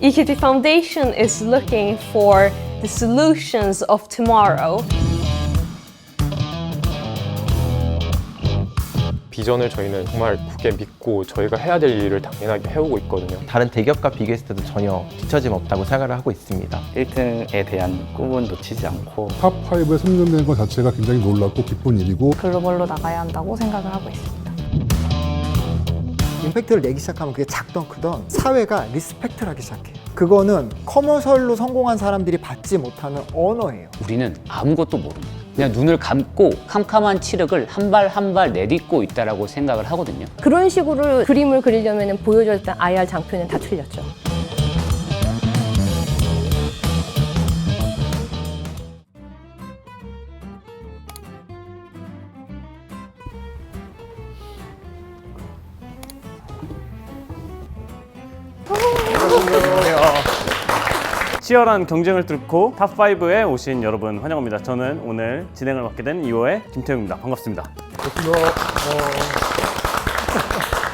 EQT Foundation is looking for the solutions of tomorrow. 비전을 저희는 정말 굳게 믿고 저희가 해야 될 일을 당연하게 해오고 있거든요. 다른 대기업과 비교했을 때도 전혀 뒤처짐 없다고 생각을 하고 있습니다. 1등에 대한 꿈은 놓치지 않고 탑5에 선정된 것 자체가 굉장히 놀랍고 기쁜 일이고 글로벌로 나가야 한다고 생각을 하고 있습니다. 임팩트를 내기 시작하면 그게 작던 크던 사회가 리스펙트를 하기 시작해요. 그거는 커머셜로 성공한 사람들이 받지 못하는 언어예요. 우리는 아무것도 모릅니다. 그냥 눈을 감고 캄캄한 칠흑을 한 발 한 발 내딛고 있다라고 생각을 하거든요. 그런 식으로 그림을 그리려면 보여줬던 IR 장표는 다 틀렸죠. 치열한 경쟁을 뚫고 탑5에 오신 여러분 환영합니다. 저는 오늘 진행을 맡게 된 2호의 김태웅입니다. 반갑습니다.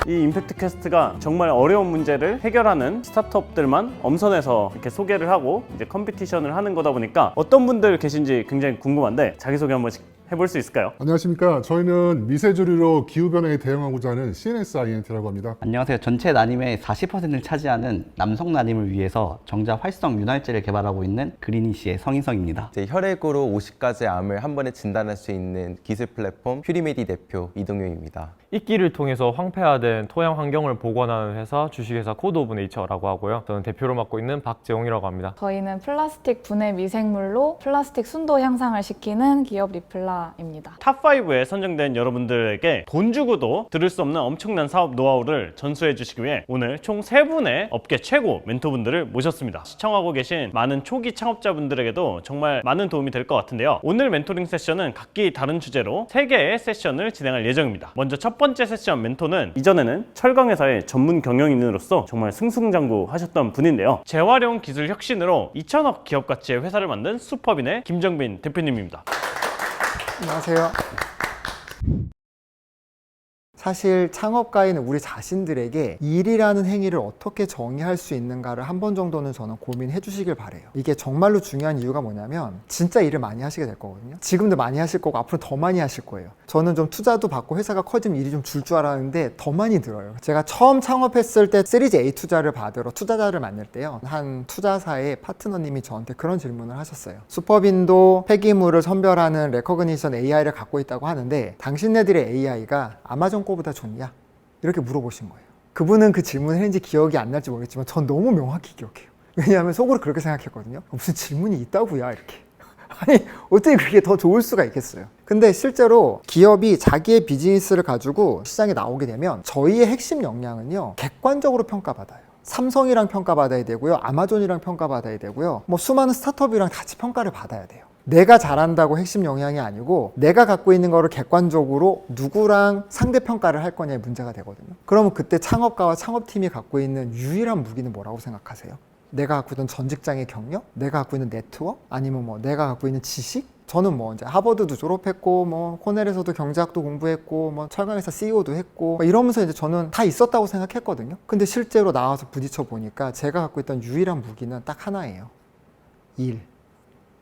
이 임팩트 퀘스트가 정말 어려운 문제를 해결하는 스타트업들만 엄선해서 이렇게 소개를 하고 이제 컴피티션을 하는 거다 보니까 어떤 분들 계신지 굉장히 궁금한데 자기소개 한 번씩 해볼 수 있을까요? 안녕하십니까. 저희는 미세조리로 기후변화에 대응하고자 하는 CNSINT라고 합니다. 안녕하세요. 전체 난임의 40%를 차지하는 남성 난임을 위해서 정자 활성 윤활제를 개발하고 있는 그린이시의 성인성입니다. 혈액으로 50가지 암을 한 번에 진단할 수 있는 기술 플랫폼 퓨리메디 대표 이동용입니다. 이끼를 통해서 황폐화된 토양 환경을 복원하는 회사 주식회사 코드 오브 네이처라고 하고요. 저는 대표로 맡고 있는 박재홍이라고 합니다. 저희는 플라스틱 분해 미생물로 플라스틱 순도 향상을 시키는 기업 리플라입니다. 탑5에 선정된 여러분들에게 돈 주고도 들을 수 없는 엄청난 사업 노하우를 전수해 주시기 위해 오늘 총 3분의 업계 최고 멘토분들을 모셨습니다. 시청하고 계신 많은 초기 창업자분들에게도 정말 많은 도움이 될 것 같은데요. 오늘 멘토링 세션은 각기 다른 주제로 3개의 세션을 진행할 예정입니다. 먼저 첫 번째 세션 멘토는 이전에는 철강회사의 전문 경영인으로서 정말 승승장구하셨던 분인데요. 재활용 기술 혁신으로 2천억 기업 가치의 회사를 만든 슈퍼빈의 김정빈 대표님입니다. 안녕하세요. 사실 창업가인 우리 자신들에게 일이라는 행위를 어떻게 정의할 수 있는가를 한 번 정도는 저는 고민해 주시길 바래요. 이게 정말로 중요한 이유가 뭐냐면 진짜 일을 많이 하시게 될 거거든요. 지금도 많이 하실 거고 앞으로 더 많이 하실 거예요. 저는 좀 투자도 받고 회사가 커지면 일이 좀 줄 줄 알았는데 더 많이 들어요. 제가 처음 창업했을 때 시리즈 A 투자를 받으러 투자자를 만날 때요, 한 투자사의 파트너님이 저한테 그런 질문을 하셨어요. 슈퍼빈도 폐기물을 선별하는 레커그니션 AI를 갖고 있다고 하는데 당신네들의 AI가 아마존 보다 좋냐? 이렇게 물어보신 거예요. 그분은 그 질문을 했는지 기억이 안 날지 모르겠지만 전 너무 명확히 기억해요. 왜냐하면 속으로 그렇게 생각했거든요. 무슨 질문이 있다고야 이렇게. 아니 어떻게 그게 더 좋을 수가 있겠어요. 근데 실제로 기업이 자기의 비즈니스를 가지고 시장에 나오게 되면 저희의 핵심 역량은요, 객관적으로 평가받아요. 삼성이랑 평가받아야 되고요, 아마존이랑 평가받아야 되고요, 뭐 수많은 스타트업이랑 같이 평가를 받아야 돼요. 내가 잘한다고 핵심 역량이 아니고 내가 갖고 있는 거를 객관적으로 누구랑 상대평가를 할 거냐의 문제가 되거든요. 그러면 그때 창업가와 창업팀이 갖고 있는 유일한 무기는 뭐라고 생각하세요? 내가 갖고 있는 전 직장의 경력? 내가 갖고 있는 네트워크? 아니면 뭐 내가 갖고 있는 지식? 저는 뭐 이제 하버드도 졸업했고 뭐 코넬에서도 경제학도 공부했고 뭐 철강회사 CEO도 했고 뭐 이러면서 이제 저는 다 있었다고 생각했거든요. 근데 실제로 나와서 부딪혀 보니까 제가 갖고 있던 유일한 무기는 딱 하나예요.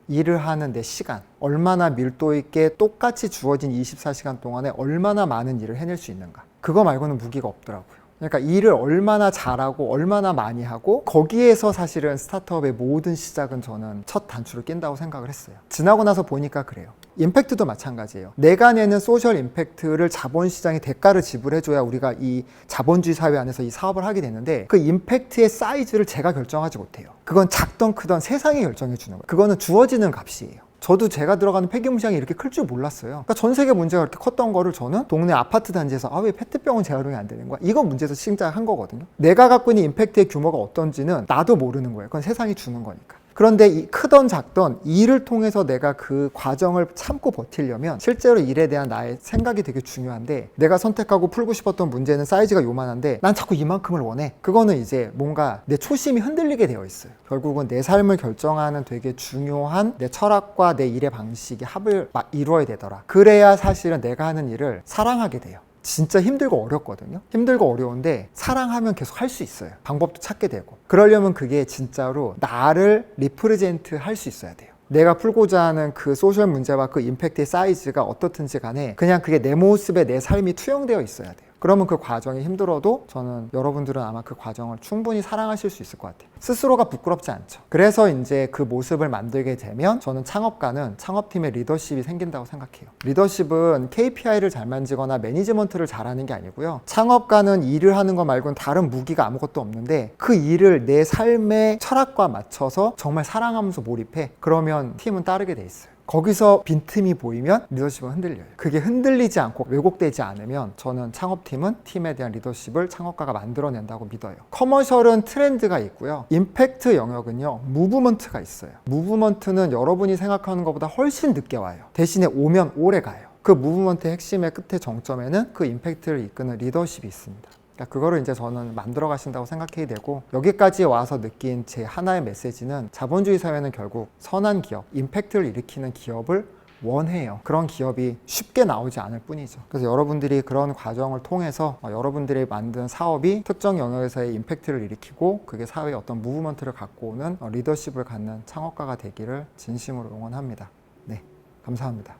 일을 하는 내 시간, 얼마나 밀도 있게 똑같이 주어진 24시간 동안에 얼마나 많은 일을 해낼 수 있는가. 그거 말고는 무기가 없더라고요. 그러니까 일을 얼마나 잘하고 얼마나 많이 하고 거기에서 사실은 스타트업의 모든 시작은 저는 첫 단추를 낀다고 생각을 했어요. 지나고 나서 보니까 그래요. 임팩트도 마찬가지예요. 내가 내는 소셜 임팩트를 자본시장이 대가를 지불해줘야 우리가 이 자본주의 사회 안에서 이 사업을 하게 되는데 그 임팩트의 사이즈를 제가 결정하지 못해요. 그건 작던 크던 세상이 결정해 주는 거예요. 그거는 주어지는 값이에요. 저도 제가 들어가는 폐기물 시장이 이렇게 클 줄 몰랐어요. 그러니까 전 세계 문제가 그렇게 컸던 거를 저는 동네 아파트 단지에서 왜 페트병은 재활용이 안 되는 거야? 이거 문제에서 시작한 거거든요. 내가 갖고 있는 임팩트의 규모가 어떤지는 나도 모르는 거예요. 그건 세상이 주는 거니까. 그런데 이 크던 작던 일을 통해서 내가 그 과정을 참고 버티려면 실제로 일에 대한 나의 생각이 되게 중요한데, 내가 선택하고 풀고 싶었던 문제는 사이즈가 요만한데 난 자꾸 이만큼을 원해. 그거는 이제 뭔가 내 초심이 흔들리게 되어 있어요. 결국은 내 삶을 결정하는 되게 중요한 내 철학과 내 일의 방식이 합을 이루어야 되더라. 그래야 사실은 내가 하는 일을 사랑하게 돼요. 진짜 힘들고 어렵거든요. 힘들고 어려운데 사랑하면 계속 할 수 있어요. 방법도 찾게 되고. 그러려면 그게 진짜로 나를 리프레젠트 할 수 있어야 돼요. 내가 풀고자 하는 그 소셜 문제와 그 임팩트의 사이즈가 어떻든지 간에 그냥 그게 내 모습에 내 삶이 투영되어 있어야 돼요. 그러면 그 과정이 힘들어도 저는 여러분들은 아마 그 과정을 충분히 사랑하실 수 있을 것 같아요. 스스로가 부끄럽지 않죠. 그래서 이제 그 모습을 만들게 되면 저는 창업가는 창업팀의 리더십이 생긴다고 생각해요. 리더십은 KPI를 잘 만지거나 매니지먼트를 잘하는 게 아니고요. 창업가는 일을 하는 거 말고는 다른 무기가 아무것도 없는데 그 일을 내 삶의 철학과 맞춰서 정말 사랑하면서 몰입해. 그러면 팀은 따르게 돼 있어요. 거기서 빈틈이 보이면 리더십은 흔들려요. 그게 흔들리지 않고 왜곡되지 않으면 저는 창업팀은 팀에 대한 리더십을 창업가가 만들어낸다고 믿어요. 커머셜은 트렌드가 있고요. 임팩트 영역은요, 무브먼트가 있어요. 무브먼트는 여러분이 생각하는 것보다 훨씬 늦게 와요. 대신에 오면 오래 가요. 그 무브먼트의 핵심의 끝에 정점에는 그 임팩트를 이끄는 리더십이 있습니다. 그러니까 그거를 이제 저는 만들어 가신다고 생각해야 되고, 여기까지 와서 느낀 제 하나의 메시지는 자본주의 사회는 결국 선한 기업, 임팩트를 일으키는 기업을 원해요. 그런 기업이 쉽게 나오지 않을 뿐이죠. 그래서 여러분들이 그런 과정을 통해서 여러분들이 만든 사업이 특정 영역에서의 임팩트를 일으키고 그게 사회에 어떤 무브먼트를 갖고 오는 리더십을 갖는 창업가가 되기를 진심으로 응원합니다. 네, 감사합니다.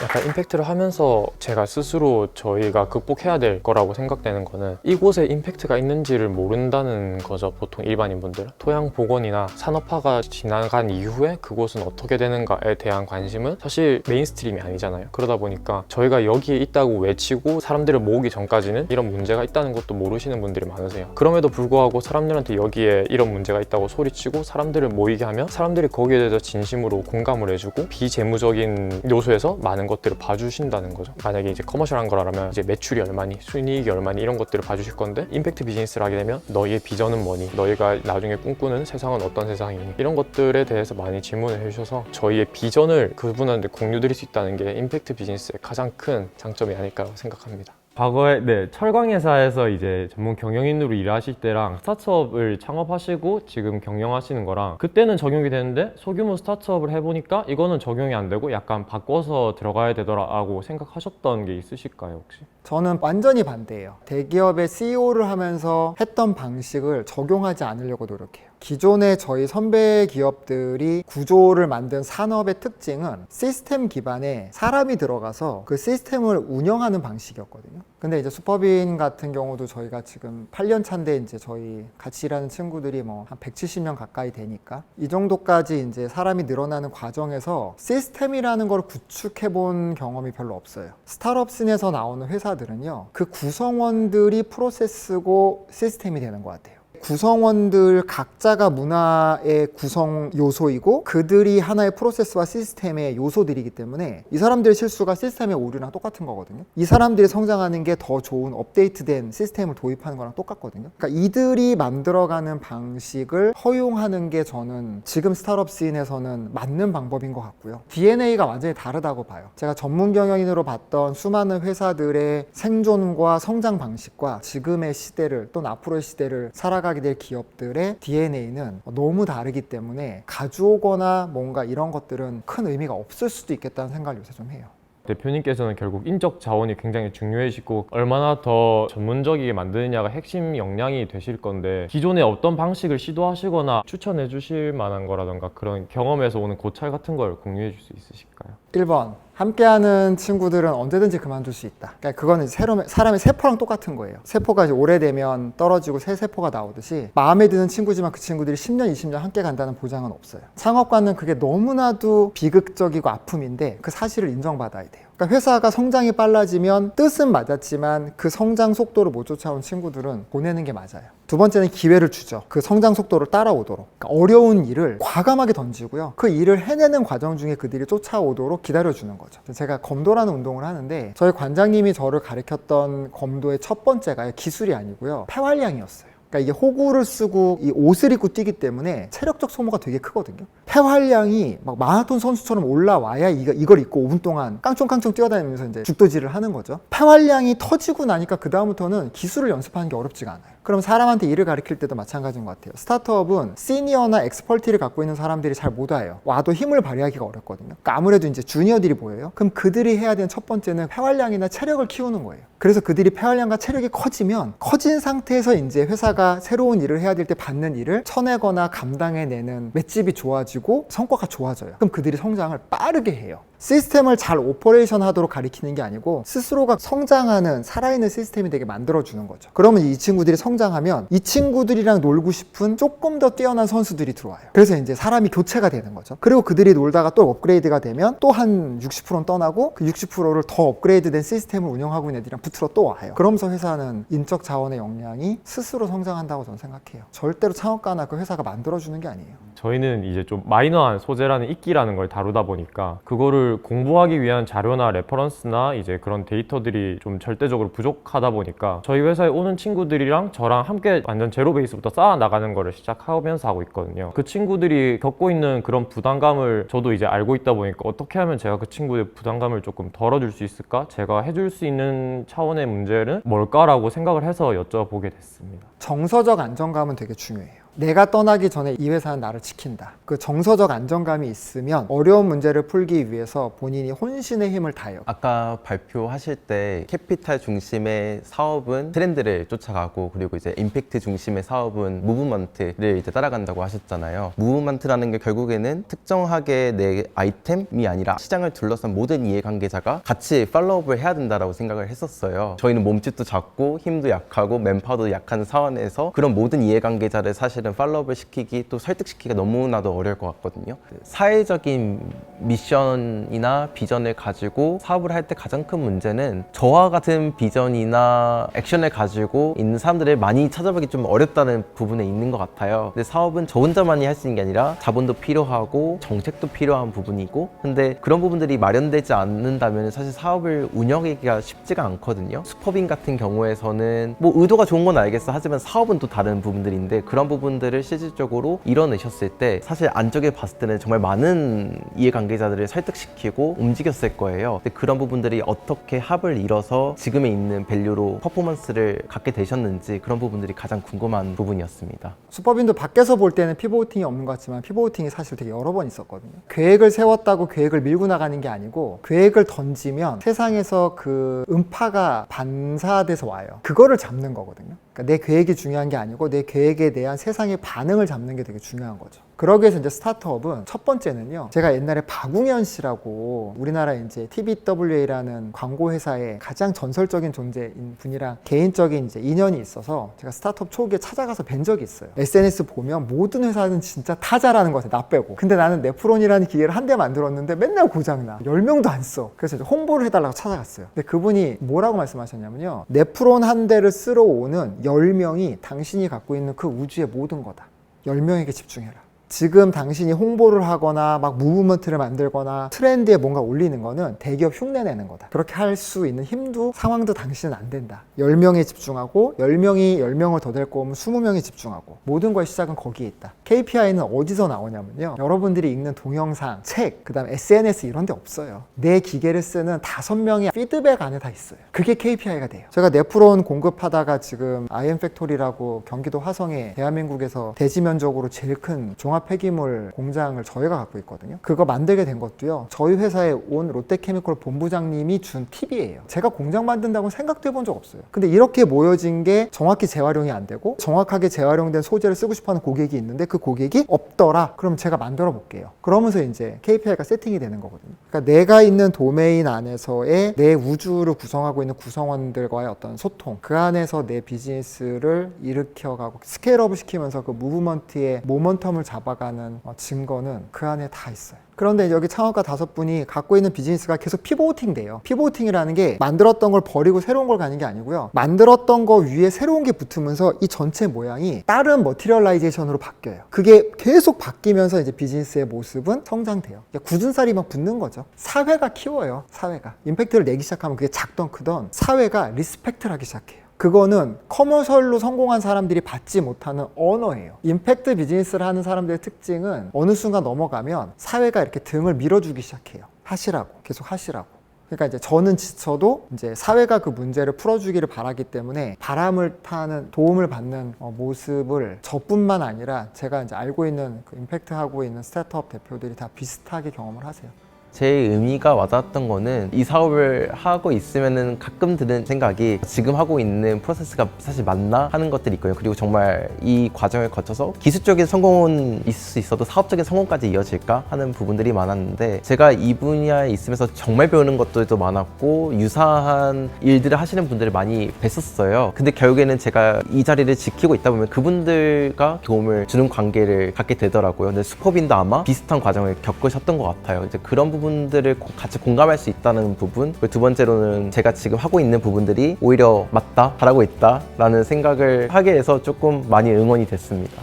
약간 임팩트를 하면서 제가 스스로 저희가 극복해야 될 거라고 생각되는 거는 이곳에 임팩트가 있는지를 모른다는 거죠. 보통 일반인분들은 토양 복원이나 산업화가 지나간 이후에 그곳은 어떻게 되는가에 대한 관심은 사실 메인스트림이 아니잖아요. 그러다 보니까 저희가 여기에 있다고 외치고 사람들을 모으기 전까지는 이런 문제가 있다는 것도 모르시는 분들이 많으세요. 그럼에도 불구하고 사람들한테 여기에 이런 문제가 있다고 소리치고 사람들을 모이게 하면 사람들이 거기에 대해서 진심으로 공감을 해주고 비재무적인 요소에서 많은 것들을 봐주신다는 거죠. 만약에 이제 커머셜한 거라면 이제 매출이 얼마니, 순이익이 얼마니 이런 것들을 봐주실 건데, 임팩트 비즈니스를 하게 되면 너희의 비전은 뭐니, 너희가 나중에 꿈꾸는 세상은 어떤 세상이니, 이런 것들에 대해서 많이 질문을 해주셔서 저희의 비전을 그분한테 공유드릴 수 있다는 게 임팩트 비즈니스의 가장 큰 장점이 아닐까 생각합니다. 과거에 철강회사에서 이제 전문 경영인으로 일하실 때랑 스타트업을 창업하시고 지금 경영하시는 거랑 그때는 적용이 되는데 소규모 스타트업을 해보니까 이거는 적용이 안 되고 약간 바꿔서 들어가야 되더라고 생각하셨던 게 있으실까요, 혹시? 저는 완전히 반대예요. 대기업의 CEO를 하면서 했던 방식을 적용하지 않으려고 노력해요. 기존의 저희 선배 기업들이 구조를 만든 산업의 특징은 시스템 기반에 사람이 들어가서 그 시스템을 운영하는 방식이었거든요. 근데 이제 슈퍼빈 같은 경우도 저희가 지금 8년 차인데 이제 저희 같이 일하는 친구들이 뭐 한 170명 가까이 되니까 이 정도까지 이제 사람이 늘어나는 과정에서 시스템이라는 걸 구축해 본 경험이 별로 없어요. 스타트업 씬에서 나오는 회사들은요, 그 구성원들이 프로세스고 시스템이 되는 것 같아요. 구성원들 각자가 문화의 구성 요소이고 그들이 하나의 프로세스와 시스템의 요소들이기 때문에 이 사람들의 실수가 시스템의 오류랑 똑같은 거거든요. 이 사람들이 성장하는 게 더 좋은 업데이트된 시스템을 도입하는 거랑 똑같거든요. 그러니까 이들이 만들어가는 방식을 허용하는 게 저는 지금 스타트업 씬에서는 맞는 방법인 것 같고요. DNA가 완전히 다르다고 봐요. 제가 전문 경영인으로 봤던 수많은 회사들의 생존과 성장 방식과 지금의 시대를 또는 앞으로의 시대를 살아가게 될 기업들의 DNA는 너무 다르기 때문에 가져오거나 뭔가 이런 것들은 큰 의미가 없을 수도 있겠다는 생각을 요새 좀 해요. 대표님께서는 결국 인적 자원이 굉장히 중요해지고 얼마나 더 전문적이게 만드느냐가 핵심 역량이 되실 건데, 기존에 어떤 방식을 시도하시거나 추천해 주실 만한 거라던가 그런 경험에서 오는 고찰 같은 걸 공유해 줄 수 있으실까요? 1번, 함께하는 친구들은 언제든지 그만둘 수 있다. 그러니까 그거는 사람의 세포랑 똑같은 거예요. 세포가 이제 오래되면 떨어지고 새 세포가 나오듯이 마음에 드는 친구지만 그 친구들이 10년, 20년 함께 간다는 보장은 없어요. 창업가는 그게 너무나도 비극적이고 아픔인데 그 사실을 인정받아야 돼요. 그러니까 회사가 성장이 빨라지면 뜻은 맞았지만 그 성장 속도를 못 쫓아온 친구들은 보내는 게 맞아요. 두 번째는 기회를 주죠. 그 성장 속도를 따라오도록. 그러니까 어려운 일을 과감하게 던지고요. 그 일을 해내는 과정 중에 그들이 쫓아오도록 기다려주는 거죠. 제가 검도라는 운동을 하는데 저희 관장님이 저를 가르쳤던 검도의 첫 번째가 기술이 아니고요. 폐활량이었어요. 그러니까 이게 호구를 쓰고 이 옷을 입고 뛰기 때문에 체력적 소모가 되게 크거든요. 폐활량이 막 마라톤 선수처럼 올라와야 이걸 입고 5분 동안 깡총깡총 뛰어다니면서 이제 죽도질을 하는 거죠. 폐활량이 터지고 나니까 그 다음부터는 기술을 연습하는 게 어렵지가 않아요. 그럼 사람한테 일을 가르칠 때도 마찬가지인 것 같아요. 스타트업은 시니어나 엑스퍼티를 갖고 있는 사람들이 잘 못 와요. 와도 힘을 발휘하기가 어렵거든요. 그러니까 아무래도 이제 주니어들이 보여요. 그럼 그들이 해야 되는 첫 번째는 폐활량이나 체력을 키우는 거예요. 그래서 그들이 폐활량과 체력이 커지면 커진 상태에서 이제 회사가 새로운 일을 해야 될 때 받는 일을 쳐내거나 감당해내는 맷집이 좋아지고 성과가 좋아져요. 그럼 그들이 성장을 빠르게 해요. 시스템을 잘 오퍼레이션 하도록 가리키는 게 아니고 스스로가 성장하는 살아있는 시스템이 되게 만들어주는 거죠. 그러면 이 친구들이 성장하면 이 친구들이랑 놀고 싶은 조금 더 뛰어난 선수들이 들어와요. 그래서 이제 사람이 교체가 되는 거죠. 그리고 그들이 놀다가 또 업그레이드가 되면 또 한 60%는 떠나고 그 60%를 더 업그레이드된 시스템을 운영하고 있는 애들이랑 붙으러 또 와요. 그러면서 회사는 인적 자원의 역량이 스스로 성장한다고 저는 생각해요. 절대로 창업가나 그 회사가 만들어주는 게 아니에요. 저희는 이제 좀 마이너한 소재라는 이끼라는 걸 다루다 보니까 그거를 공부하기 위한 자료나 레퍼런스나 이제 그런 데이터들이 좀 절대적으로 부족하다 보니까 저희 회사에 오는 친구들이랑 저랑 함께 완전 제로 베이스부터 쌓아 나가는 거를 시작하면서 하고 있거든요. 그 친구들이 겪고 있는 그런 부담감을 저도 이제 알고 있다 보니까 어떻게 하면 제가 그 친구의 부담감을 조금 덜어줄 수 있을까? 제가 해줄 수 있는 차원의 문제는 뭘까라고 생각을 해서 여쭤보게 됐습니다. 정서적 안정감은 되게 중요해요. 내가 떠나기 전에 이 회사는 나를 지킨다. 그 정서적 안정감이 있으면 어려운 문제를 풀기 위해서 본인이 혼신의 힘을 다해요. 아까 발표하실 때 캐피탈 중심의 사업은 트렌드를 쫓아가고 그리고 이제 임팩트 중심의 사업은 무브먼트를 이제 따라간다고 하셨잖아요. 무브먼트라는 게 결국에는 특정하게 내 아이템이 아니라 시장을 둘러싼 모든 이해관계자가 같이 팔로우업을 해야 된다고 생각을 했었어요. 저희는 몸집도 작고 힘도 약하고 맨파워도 약한 사원에서 그런 모든 이해관계자를 사실은 팔로우업을 시키기 또 설득시키기가 너무나도 어려울 것 같거든요. 사회적인 미션이나 비전을 가지고 사업을 할 때 가장 큰 문제는 저와 같은 비전이나 액션을 가지고 있는 사람들을 많이 찾아보기 좀 어렵다는 부분에 있는 것 같아요. 근데 사업은 저 혼자만이 할 수 있는 게 아니라 자본도 필요하고 정책도 필요한 부분이고 근데 그런 부분들이 마련되지 않는다면 사실 사업을 운영하기가 쉽지가 않거든요. 슈퍼빈 같은 경우에서는 뭐 의도가 좋은 건 알겠어 하지만 사업은 또 다른 부분들인데 그런 부분들을 실질적으로 이뤄내셨을 때 사실 안쪽에 봤을 때는 정말 많은 이해관계자들을 설득시키고 움직였을 거예요. 근데 그런 부분들이 어떻게 합을 이뤄서 지금에 있는 밸류로 퍼포먼스를 갖게 되셨는지 그런 부분들이 가장 궁금한 부분이었습니다. 슈퍼빈도 밖에서 볼 때는 피보팅이 없는 것 같지만 피보팅이 사실 되게 여러 번 있었거든요. 계획을 세웠다고 계획을 밀고 나가는 게 아니고 계획을 던지면 세상에서 그 음파가 반사돼서 와요. 그거를 잡는 거거든요. 그러니까 내 계획이 중요한 게 아니고 내 계획에 대한 세상의 반응을 잡는 게 되게 중요한 거죠. 그러기 위해서 이제 스타트업은 첫 번째는요. 제가 옛날에 박웅현 씨라고 우리나라 이제 TBWA라는 광고 회사의 가장 전설적인 존재인 분이랑 개인적인 이제 인연이 있어서 제가 스타트업 초기에 찾아가서 뵌 적이 있어요. SNS 보면 모든 회사는 진짜 타자라는 것 같아, 나 빼고. 근데 나는 네프론이라는 기계를 한 대 만들었는데 맨날 고장나. 10명도 안 써. 그래서 이제 홍보를 해달라고 찾아갔어요. 근데 그분이 뭐라고 말씀하셨냐면요. 네프론 한 대를 쓰러 오는 10명이 당신이 갖고 있는 그 우주의 모든 거다. 10명에게 집중해라. 지금 당신이 홍보를 하거나 막 무브먼트를 만들거나 트렌드에 뭔가 올리는 거는 대기업 흉내내는 거다. 그렇게 할 수 있는 힘도 상황도 당신은 안 된다. 10명에 집중하고 10명이 10명을 더 데리고 오면 20명에 집중하고 모든 거의 시작은 거기에 있다. KPI는 어디서 나오냐면요. 여러분들이 읽는 동영상, 책, 그 다음 SNS 이런 데 없어요. 내 기계를 쓰는 5명의 피드백 안에 다 있어요. 그게 KPI가 돼요. 제가 네프론 공급하다가 지금 IM팩토리라고 경기도 화성에 대한민국에서 대지면적으로 제일 큰 종합 폐기물 공장을 저희가 갖고 있거든요. 그거 만들게 된 것도요. 저희 회사에 온 롯데케미컬 본부장님이 준 팁이에요. 제가 공장 만든다고 생각도 해본 적 없어요. 근데 이렇게 모여진 게 정확히 재활용이 안 되고 정확하게 재활용된 소재를 쓰고 싶어하는 고객이 있는데 그 고객이 없더라. 그럼 제가 만들어 볼게요. 그러면서 이제 KPI가 세팅이 되는 거거든요. 그러니까 내가 있는 도메인 안에서의 내 우주를 구성하고 있는 구성원들과의 어떤 소통, 그 안에서 내 비즈니스를 일으켜가고 스케일업을 시키면서 그 무브먼트의 모먼텀을 잡아가는 증거는 그 안에 다 있어요. 그런데 여기 창업가 5분이 갖고 있는 비즈니스가 계속 피보팅 돼요. 피보팅이라는 게 만들었던 걸 버리고 새로운 걸 가는 게 아니고요. 만들었던 거 위에 새로운 게 붙으면서 이 전체 모양이 다른 머티리얼라이제이션으로 바뀌어요. 그게 계속 바뀌면서 이제 비즈니스의 모습은 성장돼요. 굳은 살이 막 붙는 거죠. 사회가 키워요. 사회가. 임팩트를 내기 시작하면 그게 작던 크던 사회가 리스펙트를 하기 시작해요. 그거는 커머셜로 성공한 사람들이 받지 못하는 언어예요. 임팩트 비즈니스를 하는 사람들의 특징은 어느 순간 넘어가면 사회가 이렇게 등을 밀어주기 시작해요. 하시라고. 계속 하시라고. 그러니까 이제 저는 지쳐도 이제 사회가 그 문제를 풀어주기를 바라기 때문에 바람을 타는 도움을 받는 모습을 저뿐만 아니라 제가 이제 알고 있는 그 임팩트하고 있는 스타트업 대표들이 다 비슷하게 경험을 하세요. 제 의미가 와닿았던 거는 이 사업을 하고 있으면은 가끔 드는 생각이 지금 하고 있는 프로세스가 사실 맞나 하는 것들이 있거든요. 그리고 정말 이 과정을 거쳐서 기술적인 성공은 있을 수 있어도 사업적인 성공까지 이어질까 하는 부분들이 많았는데 제가 이 분야에 있으면서 정말 배우는 것들도 많았고 유사한 일들을 하시는 분들을 많이 뵀었어요. 근데 결국에는 제가 이 자리를 지키고 있다 보면 그분들과 도움을 주는 관계를 갖게 되더라고요. 근데 슈퍼빈도 아마 비슷한 과정을 겪으셨던 것 같아요. 이제 그런 부분들을 같이 공감할 수 있다는 부분, 그리고 두 번째로는 제가 지금 하고 있는 부분들이 오히려 맞다, 잘하고 있다라는 생각을 하게 해서 조금 많이 응원이 됐습니다.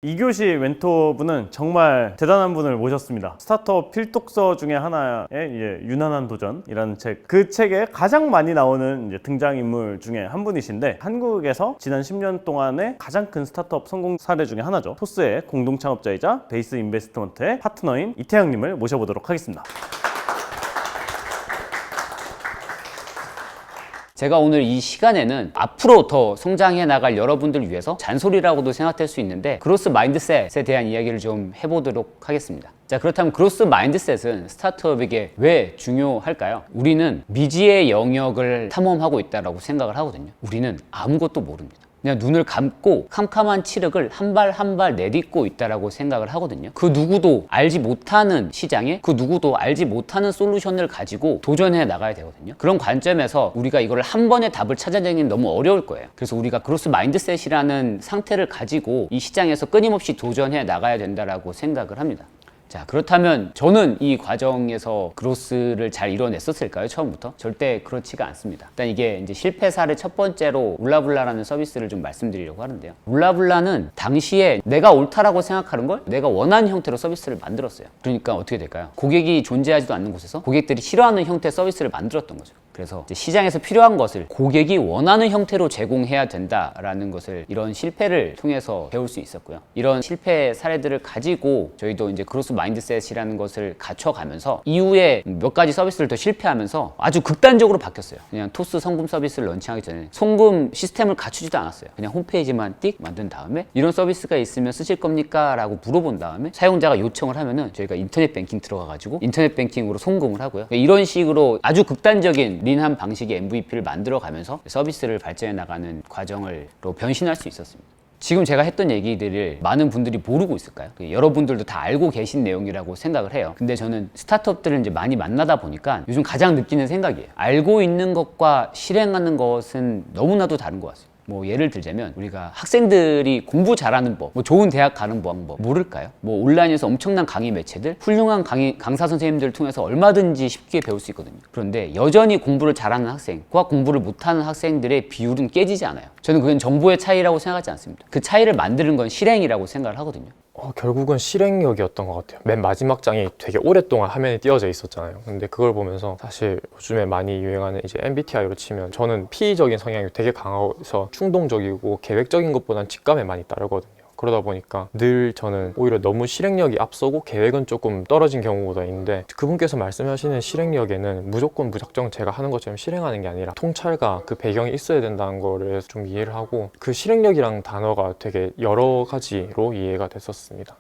2교시 멘토분은 정말 대단한 분을 모셨습니다. 스타트업 필독서 중에 하나의 유난한 도전이라는 책, 그 책에 가장 많이 나오는 등장인물 중에 한 분이신데 한국에서 지난 10년 동안의 가장 큰 스타트업 성공 사례 중에 하나죠. 토스의 공동 창업자이자 베이스 인베스트먼트의 파트너인 이태영님을 모셔보도록 하겠습니다. 제가 오늘 이 시간에는 앞으로 더 성장해 나갈 여러분들을 위해서 잔소리라고도 생각될 수 있는데 그로스 마인드셋에 대한 이야기를 좀 해보도록 하겠습니다. 자, 그렇다면 그로스 마인드셋은 스타트업에게 왜 중요할까요? 우리는 미지의 영역을 탐험하고 있다고 생각을 하거든요. 우리는 아무것도 모릅니다. 그냥 눈을 감고 캄캄한 칠흑을 한 발 한 발 내딛고 있다라고 생각을 하거든요. 그 누구도 알지 못하는 시장에 그 누구도 알지 못하는 솔루션을 가지고 도전해 나가야 되거든요. 그런 관점에서 우리가 이걸 한 번에 답을 찾아내기는 너무 어려울 거예요. 그래서 우리가 그로스 마인드셋이라는 상태를 가지고 이 시장에서 끊임없이 도전해 나가야 된다라고 생각을 합니다. 자, 그렇다면 저는 이 과정에서 그로스를 잘 이뤄냈었을까요? 처음부터? 절대 그렇지가 않습니다. 일단 이게 이제 실패 사례 첫 번째로 울라블라라는 서비스를 좀 말씀드리려고 하는데요. 울라블라는 당시에 내가 옳다라고 생각하는 걸 내가 원하는 형태로 서비스를 만들었어요. 그러니까 어떻게 될까요? 고객이 존재하지도 않는 곳에서 고객들이 싫어하는 형태의 서비스를 만들었던 거죠. 그래서 이제 시장에서 필요한 것을 고객이 원하는 형태로 제공해야 된다라는 것을 이런 실패를 통해서 배울 수 있었고요. 이런 실패 사례들을 가지고 저희도 이제 그로스 마인드셋이라는 것을 갖춰가면서 이후에 몇 가지 서비스를 더 실패하면서 아주 극단적으로 바뀌었어요. 그냥 토스 송금 서비스를 런칭하기 전에 송금 시스템을 갖추지도 않았어요. 그냥 홈페이지만 띡 만든 다음에 이런 서비스가 있으면 쓰실 겁니까? 라고 물어본 다음에 사용자가 요청을 하면은 저희가 인터넷 뱅킹 들어가가지고 인터넷 뱅킹으로 송금을 하고요. 이런 식으로 아주 극단적인 린한 방식의 MVP를 만들어가면서 서비스를 발전해 나가는 과정으로 변신할 수 있었습니다. 지금 제가 했던 얘기들을 많은 분들이 모르고 있을까요? 여러분들도 다 알고 계신 내용이라고 생각을 해요. 근데 저는 스타트업들을 이제 많이 만나다 보니까 요즘 가장 느끼는 생각이에요. 알고 있는 것과 실행하는 것은 너무나도 다른 것 같습니다. 뭐 예를 들자면 우리가 학생들이 공부 잘하는 법, 뭐 좋은 대학 가는 방법 모를까요? 뭐 온라인에서 엄청난 강의 매체들, 훌륭한 강사 선생님들을 통해서 얼마든지 쉽게 배울 수 있거든요. 그런데 여전히 공부를 잘하는 학생과 공부를 못하는 학생들의 비율은 깨지지 않아요. 저는 그건 정보의 차이라고 생각하지 않습니다. 그 차이를 만드는 건 실행이라고 생각을 하거든요. 결국은 실행력이었던 것 같아요. 맨 마지막 장이 되게 오랫동안 화면에 띄어져 있었잖아요. 근데 그걸 보면서 사실 요즘에 많이 유행하는 이제 MBTI로 치면 저는 P적인 성향이 되게 강해서 충동적이고 계획적인 것보다는 직감에 많이 따르거든요. 그러다 보니까 늘 저는 오히려 너무 실행력이 앞서고 계획은 조금 떨어진 경우가 있는데 그분께서 말씀하시는 실행력에는 무조건 무작정 제가 하는 것처럼 실행하는 게 아니라 통찰과 그 배경이 있어야 된다는 거를 좀 이해를 하고 그 실행력이란 단어가 되게 여러 가지로 이해가 됐었습니다.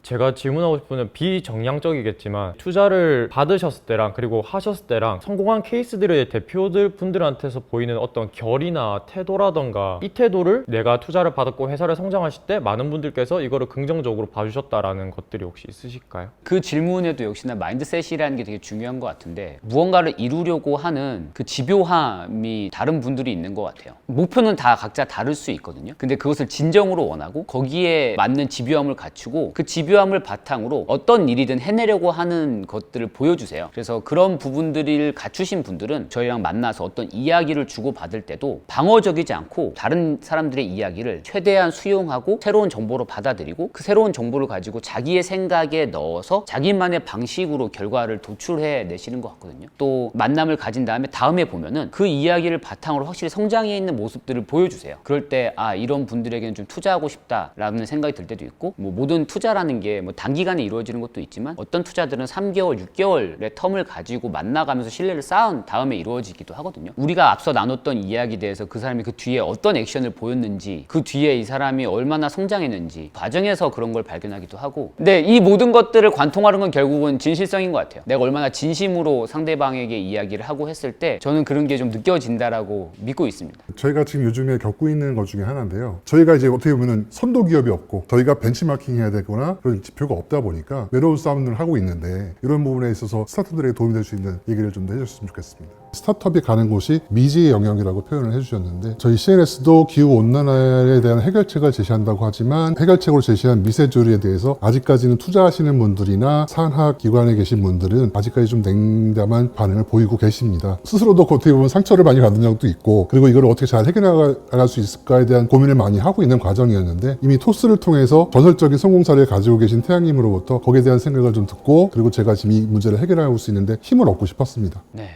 제가 질문하고 싶은 건 비정량적이겠지만 투자를 받으셨을 때랑 그리고 하셨을 때랑 성공한 케이스들의 대표들 분들한테서 보이는 어떤 결이나 태도라던가 이 태도를 내가 투자를 받았고 회사를 성장하실 때 많은 분들께서 이거를 긍정적으로 봐주셨다라는 것들이 혹시 있으실까요? 그 질문에도 역시나 마인드셋이라는 게 되게 중요한 것 같은데 무언가를 이루려고 하는 그 집요함이 다른 분들이 있는 것 같아요. 목표는 다 각자 다를 수 있거든요. 근데 그것을 진정으로 원하고 거기에 맞는 집요함을 갖추고 그 집요함을 바탕으로 어떤 일이든 해내려고 하는 것들을 보여주세요. 그래서 그런 부분들을 갖추신 분들은 저희랑 만나서 어떤 이야기를 주고받을 때도 방어적이지 않고 다른 사람들의 이야기를 최대한 수용하고 새로운 정보로 받아들이고 그 새로운 정보를 가지고 자기의 생각에 넣어서 자기만의 방식으로 결과를 도출해 내시는 것 같거든요. 또 만남을 가진 다음에 보면은 그 이야기를 바탕으로 확실히 성장해 있는 모습들을 보여주세요. 그럴 때 이런 분들에게는 좀 투자하고 싶다라는 생각이 들 때도 있고 뭐 모든 투자라는 투자라는 게 뭐 단기간에 이루어지는 것도 있지만 어떤 투자들은 3개월, 6개월의 텀을 가지고 만나가면서 신뢰를 쌓은 다음에 이루어지기도 하거든요. 우리가 앞서 나눴던 이야기에 대해서 그 사람이 그 뒤에 어떤 액션을 보였는지, 그 뒤에 이 사람이 얼마나 성장했는지 과정에서 그런 걸 발견하기도 하고, 근데 이 모든 것들을 관통하는 건 결국은 진실성인 것 같아요. 내가 얼마나 진심으로 상대방에게 이야기를 하고 했을 때 저는 그런 게 좀 느껴진다라고 믿고 있습니다. 저희가 지금 요즘에 겪고 있는 것 중에 하나인데요. 저희가 이제 어떻게 보면은 선도 기업이 없고 저희가 벤치마킹 해야 되거나 그런 지표가 없다 보니까 외로운 싸움을 하고 있는데, 이런 부분에 있어서 스타트들에게 도움이 될 수 있는 얘기를 좀 더 해줬으면 좋겠습니다. 스타트업이 가는 곳이 미지의 영역이라고 표현을 해주셨는데, 저희 CNS도 기후온난화에 대한 해결책을 제시한다고 하지만 해결책으로 제시한 미세조리에 대해서 아직까지는 투자하시는 분들이나 산하기관에 계신 분들은 아직까지 좀 냉담한 반응을 보이고 계십니다. 스스로도 어떻게 보면 상처를 많이 받은 적도 있고, 그리고 이걸 어떻게 잘 해결나갈 수 있을까에 대한 고민을 많이 하고 있는 과정이었는데, 이미 토스를 통해서 전설적인 성공 사례를 가지고 계신 태양님으로부터 거기에 대한 생각을 좀 듣고, 그리고 제가 지금 이 문제를 해결할 수 있는데 힘을 얻고 싶었습니다. 네,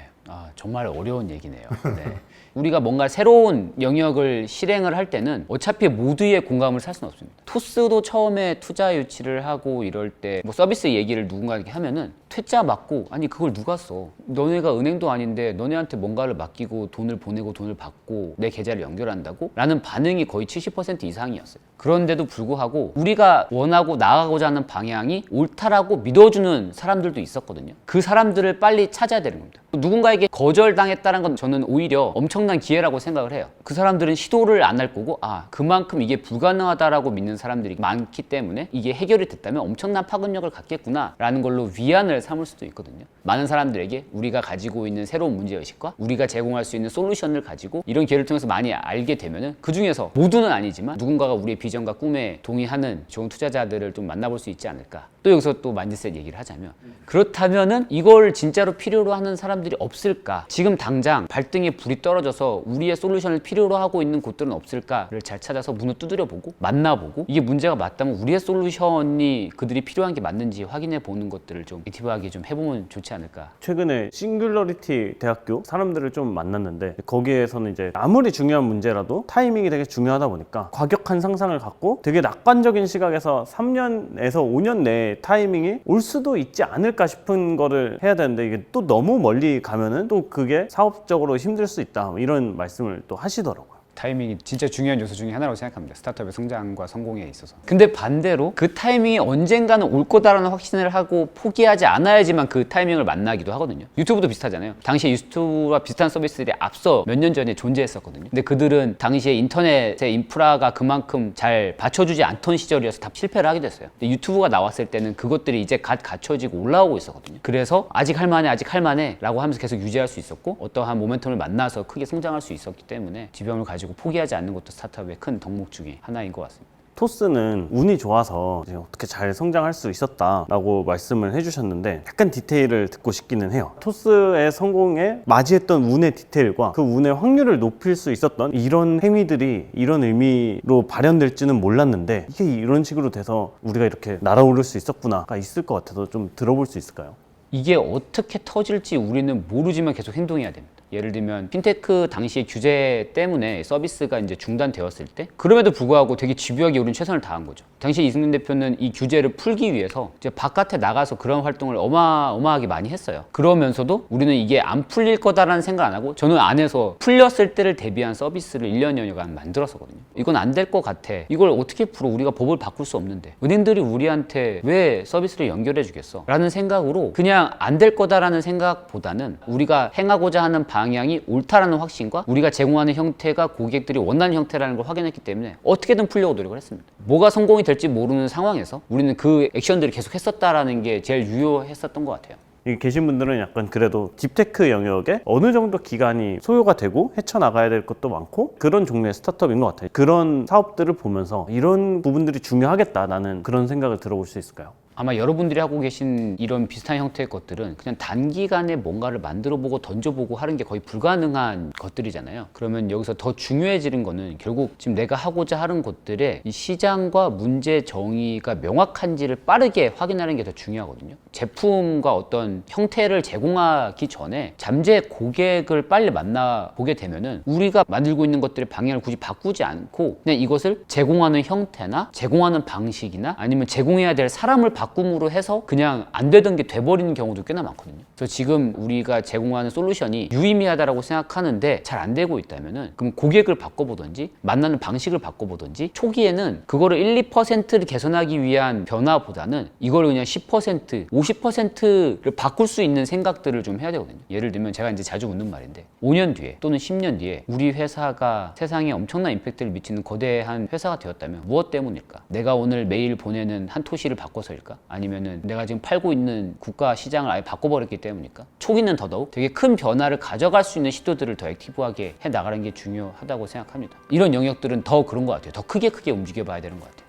정말 어려운 얘기네요. 네. 우리가 뭔가 새로운 영역을 실행을 할 때는 어차피 모두의 공감을 살 수는 없습니다. 토스도 처음에 투자 유치를 하고 이럴 때 뭐 서비스 얘기를 누군가에게 하면은 퇴짜 맞고, 아니 그걸 누가 써? 너네가 은행도 아닌데 너네한테 뭔가를 맡기고 돈을 보내고 돈을 받고 내 계좌를 연결한다고? 라는 반응이 거의 70% 이상이었어요. 그런데도 불구하고 우리가 원하고 나아가고자 하는 방향이 옳다라고 믿어주는 사람들도 있었거든요. 그 사람들을 빨리 찾아야 되는 겁니다. 누군가에게 거절당했다는 건 저는 오히려 엄청난 기회라고 생각을 해요. 그 사람들은 시도를 안 할 거고, 그만큼 이게 불가능하다라고 믿는 사람들이 많기 때문에 이게 해결이 됐다면 엄청난 파급력을 갖겠구나 라는 걸로 위안을 삼을 수도 있거든요. 많은 사람들에게 우리가 가지고 있는 새로운 문제의식과 우리가 제공할 수 있는 솔루션을 가지고 이런 기회를 통해서 많이 알게 되면은, 그 중에서 모두는 아니지만 누군가가 우리의 비전과 꿈에 동의하는 좋은 투자자들을 좀 만나볼 수 있지 않을까. 또 여기서 또 마인드셋 얘기를 하자면, 그렇다면은 이걸 진짜로 필요로 하는 사람들이 없을까? 지금 당장 발등에 불이 떨어져서 우리의 솔루션을 필요로 하고 있는 곳들은 없을까를 잘 찾아서 문을 두드려보고 만나보고, 이게 문제가 맞다면 우리의 솔루션이 그들이 필요한 게 맞는지 확인해 보는 것들을 좀 액티브하게 좀 해보면 좋지 않을까. 최근에 싱귤러리티 대학교 사람들을 좀 만났는데, 거기에서는 이제 아무리 중요한 문제라도 타이밍이 되게 중요하다 보니까 과격한 상상을 갖고 되게 낙관적인 시각에서 3년에서 5년 내에 타이밍이 올 수도 있지 않을까 싶은 거를 해야 되는데, 이게 또 너무 멀리 가면은 또 그게 사업적으로 힘들 수 있다, 이런 말씀을 또 하시더라고요. 타이밍이 진짜 중요한 요소 중에 하나라고 생각합니다. 스타트업의 성장과 성공에 있어서. 근데 반대로 그 타이밍이 언젠가는 올 거다라는 확신을 하고 포기하지 않아야지만 그 타이밍을 만나기도 하거든요. 유튜브도 비슷하잖아요. 당시에 유튜브와 비슷한 서비스들이 앞서 몇 년 전에 존재했었거든요. 근데 그들은 당시에 인터넷의 인프라가 그만큼 잘 받쳐주지 않던 시절이어서 다 실패를 하게 됐어요. 근데 유튜브가 나왔을 때는 그것들이 이제 갓 갖춰지고 올라오고 있었거든요. 그래서 아직 할만해 라고 하면서 계속 유지할 수 있었고, 어떠한 모멘텀을 만나서 크게 성장할 수 있었기 때문에 지병을 가지고 포기하지 않는 것도 스타트업의 큰 덕목 중에 하나인 것 같습니다. 토스는 운이 좋아서 이제 어떻게 잘 성장할 수 있었다라고 말씀을 해주셨는데, 약간 디테일을 듣고 싶기는 해요. 토스의 성공에 맞이했던 운의 디테일과 그 운의 확률을 높일 수 있었던 이런 행위들이 이런 의미로 발현될지는 몰랐는데, 이게 이런 식으로 돼서 우리가 이렇게 날아오를 수 있었구나가 있을 것 같아서 좀 들어볼 수 있을까요? 이게 어떻게 터질지 우리는 모르지만 계속 행동해야 됩니다. 예를 들면 핀테크 당시의 규제 때문에 서비스가 이제 중단되었을 때, 그럼에도 불구하고 되게 집요하게 우리는 최선을 다한 거죠. 당시 이승민 대표는 이 규제를 풀기 위해서 이제 바깥에 나가서 그런 활동을 어마어마하게 많이 했어요. 그러면서도 우리는 이게 안 풀릴 거다라는 생각 안 하고, 저는 안에서 풀렸을 때를 대비한 서비스를 1년여간 만들었었거든요. 이건 안 될 것 같아. 이걸 어떻게 풀어? 우리가 법을 바꿀 수 없는데. 은행들이 우리한테 왜 서비스를 연결해 주겠어? 라는 생각으로 그냥 안 될 거다라는 생각보다는 우리가 행하고자 하는 방향이 옳다라는 확신과 우리가 제공하는 형태가 고객들이 원하는 형태라는 걸 확인했기 때문에 어떻게든 풀려고 노력을 했습니다. 뭐가 성공이 될지 모르는 상황에서 우리는 그 액션들을 계속 했었다라는 게 제일 유효했었던 것 같아요. 여기 계신 분들은 약간 그래도 딥테크 영역에 어느 정도 기간이 소요가 되고 헤쳐나가야 될 것도 많고 그런 종류의 스타트업인 것 같아요. 그런 사업들을 보면서 이런 부분들이 중요하겠다라는 그런 생각을 들어볼 수 있을까요? 아마 여러분들이 하고 계신 이런 비슷한 형태의 것들은 그냥 단기간에 뭔가를 만들어보고 던져보고 하는 게 거의 불가능한 것들이잖아요. 그러면 여기서 더 중요해지는 거는 결국 지금 내가 하고자 하는 것들의 이 시장과 문제 정의가 명확한지를 빠르게 확인하는 게 더 중요하거든요. 제품과 어떤 형태를 제공하기 전에 잠재 고객을 빨리 만나보게 되면은 우리가 만들고 있는 것들의 방향을 굳이 바꾸지 않고 그냥 이것을 제공하는 형태나 제공하는 방식이나 아니면 제공해야 될 사람을 바꿈으로 해서 그냥 안 되던 게 돼버리는 경우도 꽤나 많거든요. 그래서 지금 우리가 제공하는 솔루션이 유의미하다라고 생각하는데 잘 안 되고 있다면은 그럼 고객을 바꿔보든지 만나는 방식을 바꿔보든지 초기에는 그거를 1, 2%를 개선하기 위한 변화보다는 이걸 그냥 10%, 50%를 바꿀 수 있는 생각들을 좀 해야 되거든요. 예를 들면 제가 이제 자주 묻는 말인데 5년 뒤에 또는 10년 뒤에 우리 회사가 세상에 엄청난 임팩트를 미치는 거대한 회사가 되었다면 무엇 때문일까? 내가 오늘 매일 보내는 한 토시를 바꿔서일까? 아니면은 내가 지금 팔고 있는 국가 시장을 아예 바꿔버렸기 때문일까? 초기는 더더욱 되게 큰 변화를 가져갈 수 있는 시도들을 더 액티브하게 해 나가는 게 중요하다고 생각합니다. 이런 영역들은 더 그런 것 같아요. 더 크게 움직여봐야 되는 것 같아요.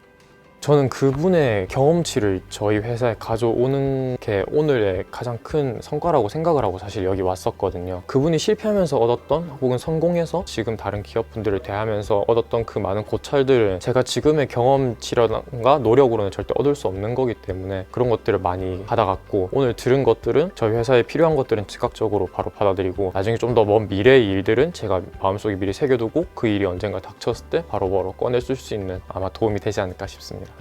저는 그분의 경험치를 저희 회사에 가져오는 게 오늘의 가장 큰 성과라고 생각을 하고 사실 여기 왔었거든요. 그분이 실패하면서 얻었던 혹은 성공해서 지금 다른 기업분들을 대하면서 얻었던 그 많은 고찰들을 제가 지금의 경험치라던가 노력으로는 절대 얻을 수 없는 거기 때문에 그런 것들을 많이 받아갔고 오늘 들은 것들은 저희 회사에 필요한 것들은 즉각적으로 바로 받아들이고 나중에 좀 더 먼 미래의 일들은 제가 마음속에 미리 새겨두고 그 일이 언젠가 닥쳤을 때 바로바로 꺼내줄 수 있는 아마 도움이 되지 않을까 싶습니다.